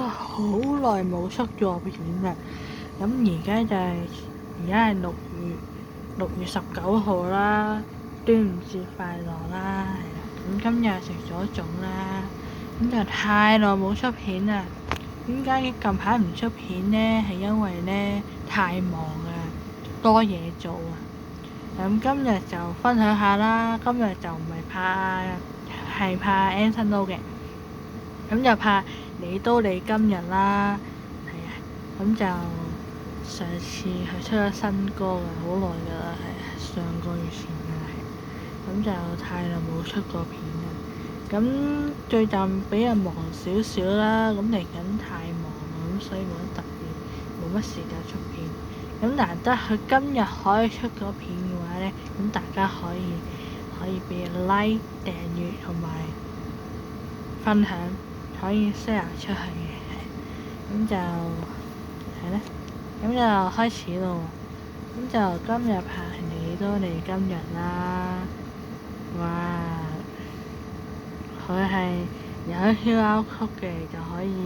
好耐冇出過片啦。咁而家係6月19號啦，端午節快樂啦，係啦。咁今日食咗粽啦，咁就太耐冇出片啦。點解近排唔出片呢？係因為呢太忙啊，多嘢做啊。咁今日就分享下啦。今日就唔係拍 Anson Lo 嘅，咁就拍你都你今日啦，係啊。咁就上次佢出咗新歌㗎，好耐㗎啦，係啊，上個月前㗎啦，係。咁就太耐冇出過片啦。咁最近比較忙少少啦，咁嚟緊太忙啦，咁所以冇乜時間出片。咁難得佢今日可以出嗰片嘅話呢，咁大家可以俾 like 訂閱同埋分享，可以 share 出去嘅，係。咁就係咧，咁就開始咯。咁就今日拍你都你今日啦，哇！佢係有 QR code 嘅，就可以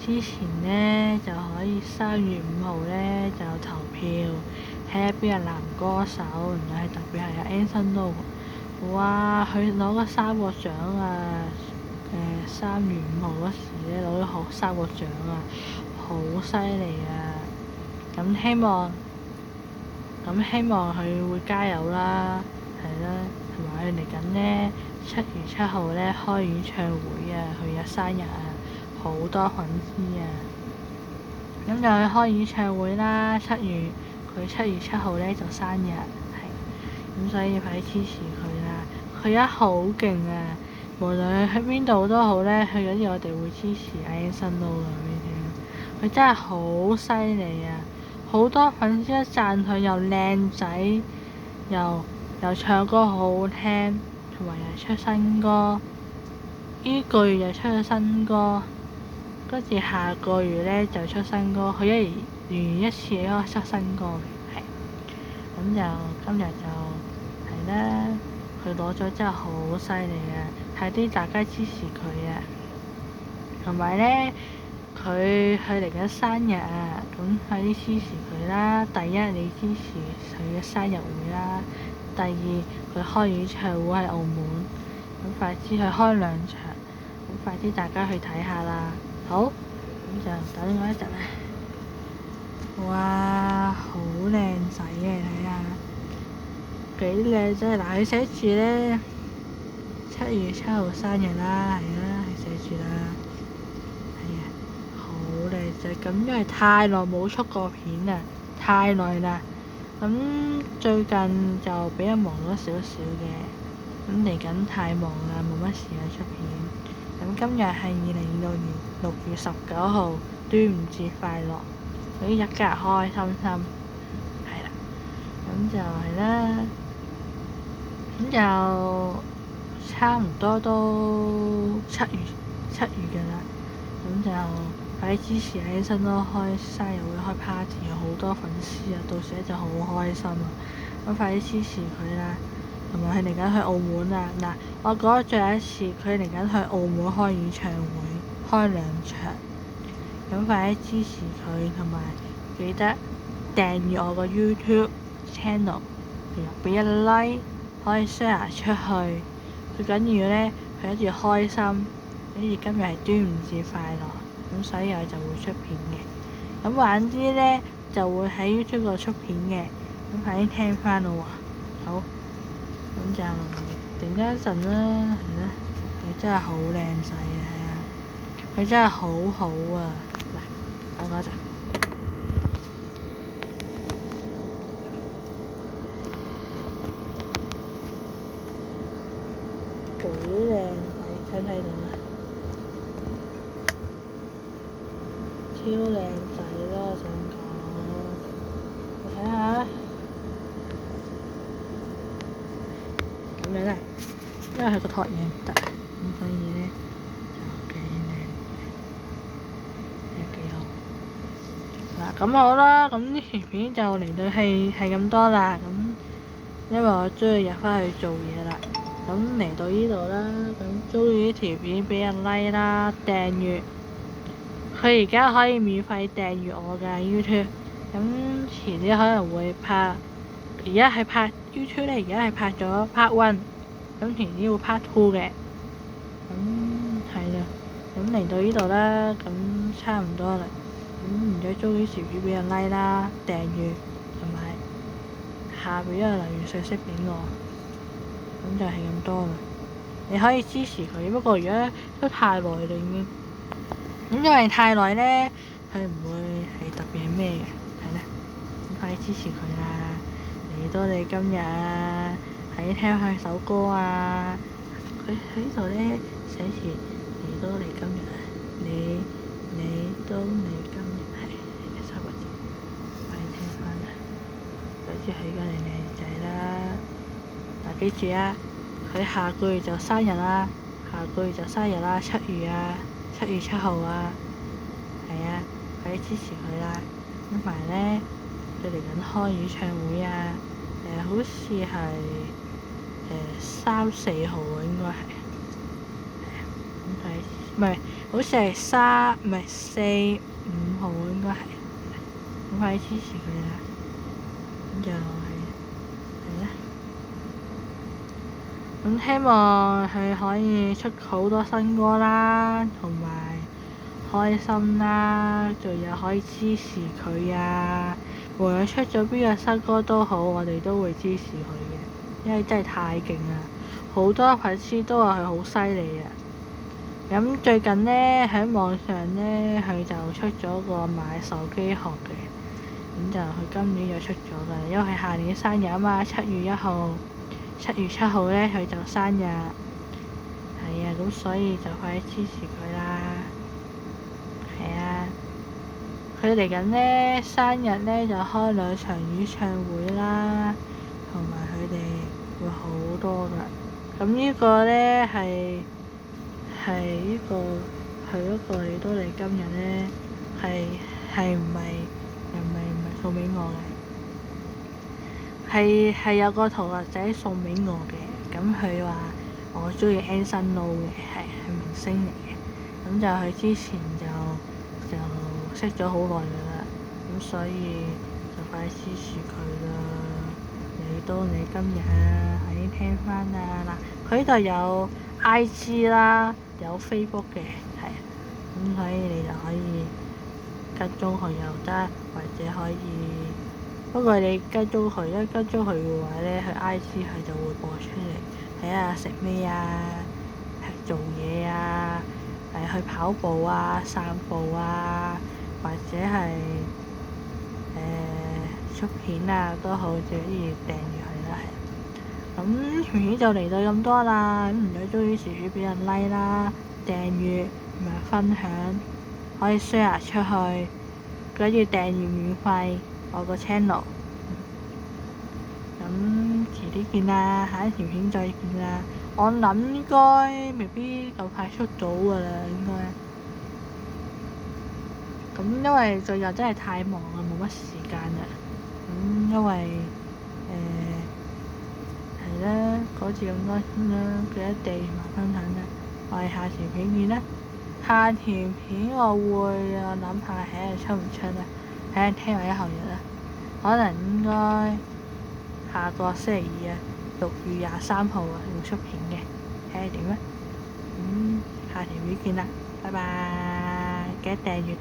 之前呢就可以3月5號呢就投票睇下邊個男歌手，原來係特別係有 Anson Lo。哇！佢攞咗3個獎啊！3月5號嗰時咧攞咗3個獎啊，好犀利啊！咁希望佢會加油啦，係啦，同埋佢嚟緊呢7月7號呢開演唱會啊，佢嘅生日啊，好多粉絲啊！咁就去開演唱會啦，佢7月7號呢就生日，係。咁所以快啲支持佢啦！佢而家好勁啊！無論佢喺邊度都好呢，佢嗰啲我哋會支持 Anson Lo 嘅，佢真係好犀利啊！好多粉絲都讚佢又靚仔，又唱歌好好聽，同埋又出新歌。呢個月又出咗新歌，跟住下個月呢就出新歌。佢一年一次都出新歌嘅，係。咁就今日就係啦，佢攞咗真係好犀利啊！係啲大家支持佢啊，同埋呢，佢嚟緊生日啊，咁快啲支持佢啦！第一，你支持佢嘅生日會啦；第二，佢開演唱會喺澳門，咁快啲去開2場，咁快啲大家去睇下啦！好，咁就等我一陣啊！哇，好靚仔啊！你睇下，幾靚仔！嗱，佢寫住呢7月7號生日啦，係啦，佢寫住啦，係啊，好靚仔。咁因為太耐冇出過片啦，太耐啦。咁最近就比較忙咗少少嘅，咁嚟緊太忙啦，冇乜時間出片。咁今日係2026年6月19號，端午節快樂！俾一家人開開心心，係啦。咁就係啦，咁就差唔多都7月㗎啦。咁就快啲支持 Anson Lo開生日會開 party，好多粉絲啊，到時就好開心啊！咁快啲支持佢啦，同埋佢嚟緊去澳門啊！嗱，我講最後一次，佢嚟緊去澳門開演唱會，開2場。咁快啲支持佢，同埋記得訂閱我個 YouTube channel，俾一 like，可以 share 出去。最緊要呢，佢一直開心，跟住今日係端午節快樂，咁所以我就會出片嘅。咁晚啲呢，就會喺 YouTube 度出片嘅，咁快啲聽翻咯喎。好，咁就等一陣啦，係啦，佢真係好靚仔啊，係啊，佢真係好好啊！等我一陣，幾靚仔，睇唔睇到啊？超靚仔啦！我想講，你睇下，咁樣咧，因為佢個托嘢唔得，咁所以呢就幾靚，幾好。嗱，咁好啦，咁呢條片就嚟到係咁多啦。咁因為我終於入返去做嘢啦，咁嚟到呢度啦。咁中意呢條片俾人 like 啦，訂閱，佢而家可以免費訂閱我嘅 YouTube，咁遲啲可能會拍。而家係拍 YouTube 咧，而家係拍咗 Part One，咁遲啲會 Part Two 嘅。咁係啦，咁嚟到呢度啦，咁差唔多啦。咁唔該鍾意時俾人 like 啦、訂閱同埋下邊一個留言信息俾我，咁就係咁多啦。你可以支持佢，不過而家都太耐啦已經。咁因為太耐咧，佢唔會係特別係咩嘅，係啦。咁快啲支持佢啦！嚟到你今日喺聽佢首歌啊，佢喺呢度咧寫住嚟到你今日啊，你到你今日係一首歌詞，快啲聽翻啦！好似係個靚靚仔啦，嗱記住啊，佢下個月就生日啦，7月7號啊，係啊，快啲支持佢啦！同埋咧，佢嚟緊開演唱會啊，好似係3、4號啊，應該係，咁係唔係？好似係4、5號應該係，咁快啲支持佢啦！咁就係啦。咁希望佢可以出好多新歌啦，同埋開心啦，仲有可以支持佢啊！無論出咗邊個新歌都好，我哋都會支持佢嘅，因為真係太勁啦！好多粉絲都話佢好犀利啊！咁最近呢，喺網上呢，佢就出咗個買手機殼嘅，咁就佢今年就出咗㗎，因為佢下年生日啊嘛，7月7號呢，佢就生日，係啊，咁所以就快啲支持佢啦，係啊，佢嚟緊呢，生日呢，就開2場演唱會啦，同埋佢哋會好多㗎，咁呢個呢，係呢個佢嗰個嚟到你今日呢，係唔係送俾我嘅？係有個同學仔送俾我嘅，咁佢話我中意 Anson Lo 嘅，係明星嚟嘅，咁就佢之前就識咗好耐㗎啦，咁所以就快支持佢啦！嚟到你今日啊，快啲聽翻啊！嗱，佢呢度有 IG 啦，有 Facebook 嘅，係，咁所以你就可以跟蹤佢又得，或者可以。不過你跟蹤佢，因為跟蹤佢嘅話咧，佢 IG 佢就會播出嚟，睇下食咩啊，係做嘢啊，去跑步啊、散步啊，或者係出片啊都好，就可以訂閱佢啦，係。咁條片就嚟到咁多啦，咁唔該鍾意時時俾人 like 啦、訂閱同埋分享，可以 share 出去，跟住訂閱免費。我個 channel，咁遲啲見啦，下一條片再見啦。我諗應該未必咁快出到㗎啦，應該。咁因為最近真係太忙啦，冇乜時間啦。咁因為係啦，嗰次咁多先啦，記得訂閱同埋分享啦。我哋下條片見啦。下條片我會諗下睇下出唔出啦。睇下聽日一後日啦，可能應該下個星期二啊，6月23號啊會出片嘅，睇下點啦。下條片見啦，拜拜！記得訂閱。